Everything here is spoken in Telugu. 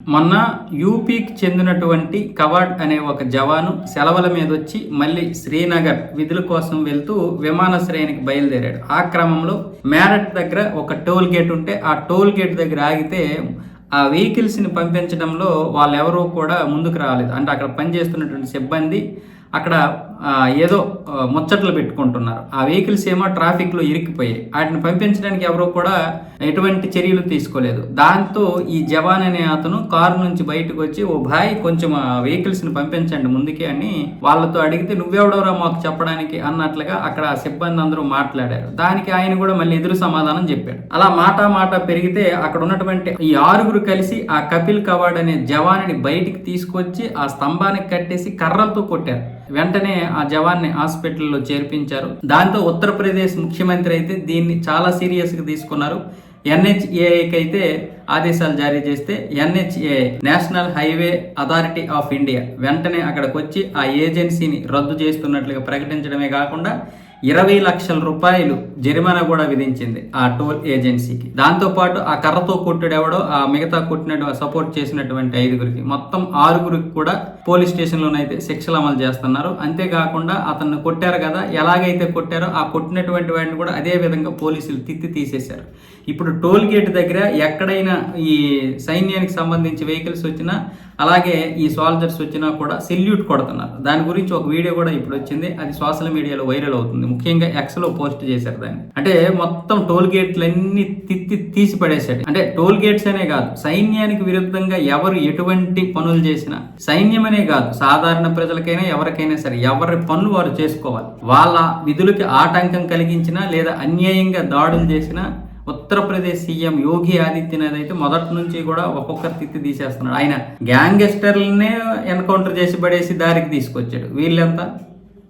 మొన్న యూపీకి చెందినటువంటి కవాడ్ అనే ఒక జవాను సెలవుల మీద వచ్చి మళ్ళీ శ్రీనగర్ విధుల కోసం వెళ్తూ విమానాశ్రయానికి బయలుదేరాడు. ఆ క్రమంలో మేరట్ దగ్గర ఒక టోల్ గేట్ ఉంటే ఆ టోల్ గేట్ దగ్గర ఆగితే ఆ వెహికల్స్ని పంపించడంలో వాళ్ళెవరూ కూడా ముందుకు రాలేదు. అంటే అక్కడ పనిచేస్తున్నటువంటి సిబ్బంది అక్కడ ఏదో ముచ్చట్లు పెట్టుకుంటున్నారు. ఆ వెహికల్స్ ఏమో ట్రాఫిక్లో ఇరికిపోయాయి. వాటిని పంపించడానికి ఎవరో కూడా ఎటువంటి చర్యలు తీసుకోలేదు. దాంతో ఈ జవాన్ అనే అతను కారు నుంచి బయటకు వచ్చి, ఓ భాయ్ కొంచెం ఆ వెహికల్స్ని పంపించండి ముందుకి అని వాళ్ళతో అడిగితే, నువ్వెవడవరా మాకు చెప్పడానికి అన్నట్లుగా అక్కడ సిబ్బంది అందరూ మాట్లాడారు. దానికి ఆయన కూడా మళ్ళీ ఎదురు సమాధానం చెప్పాడు. అలా మాట పెరిగితే అక్కడ ఉన్నటువంటి ఈ 6 కలిసి ఆ కపిల్ కవాడ్ అనే జవాన్ని బయటికి తీసుకొచ్చి ఆ స్తంభానికి కట్టేసి కర్రలతో కొట్టారు. వెంటనే ఆ జవాన్ని హాస్పిటల్లో చేర్పించారు. దాంతో ఉత్తరప్రదేశ్ ముఖ్యమంత్రి అయితే దీన్ని చాలా సీరియస్గా తీసుకున్నారు. NHAIకి అయితే ఆదేశాలు జారీ చేస్తే NHAI national highway authority of India వెంటనే అక్కడికి వచ్చి ఆ ఏజెన్సీని రద్దు చేస్తున్నట్లుగా ప్రకటించడమే కాకుండా 20 లక్షల రూపాయలు జరిమానా కూడా విధించింది ఆ టోల్ ఏజెన్సీకి. దాంతోపాటు ఆ కర్రతో కొట్టుడెవడో ఆ మిగతా కొట్టినట్టు సపోర్ట్ చేసినటువంటి 5 మొత్తం 6 కూడా పోలీస్ స్టేషన్లోనైతే శిక్షలు అమలు చేస్తున్నారు. అంతేకాకుండా అతన్ని కొట్టారు కదా, ఎలాగైతే కొట్టారో ఆ కొట్టినటువంటి వాడిని కూడా అదే విధంగా పోలీసులు తీసేశారు. ఇప్పుడు టోల్ గేట్ దగ్గర ఎక్కడైనా ఈ సైన్యానికి సంబంధించి వెహికల్స్ వచ్చినా అలాగే ఈ సోల్జర్స్ వచ్చినా కూడా సెల్యూట్ కొడుతున్నారు. దాని గురించి ఒక వీడియో కూడా ఇప్పుడు వచ్చింది. అది సోషల్ మీడియాలో వైరల్ అవుతుంది. ముఖ్యంగా ఎక్స్లో పోస్ట్ చేశారు దాన్ని. అంటే మొత్తం టోల్ గేట్లన్నీ తీసి పడేశాడు. అంటే టోల్ గేట్స్ అనే కాదు, సైన్యానికి విరుద్ధంగా ఎవరు ఎటువంటి పనులు చేసినా, సైన్యం అనే కాదు సాధారణ ప్రజలకైనా ఎవరికైనా సరే ఎవరి పనులు వారు చేసుకోవాలి. వాళ్ళ విధులకి ఆటంకం కలిగించినా లేదా అన్యాయంగా దాడులు చేసినా ఉత్తరప్రదేశ్ సీఎం యోగి ఆదిత్యనాథ్ అయితే మొదటి నుంచి కూడా ఒక్కొక్కరు తీసేస్తున్నాడు. ఆయన గ్యాంగ్స్టర్లనే ఎన్కౌంటర్ చేసి పడేసి దారికి తీసుకొచ్చాడు. వీళ్ళంతా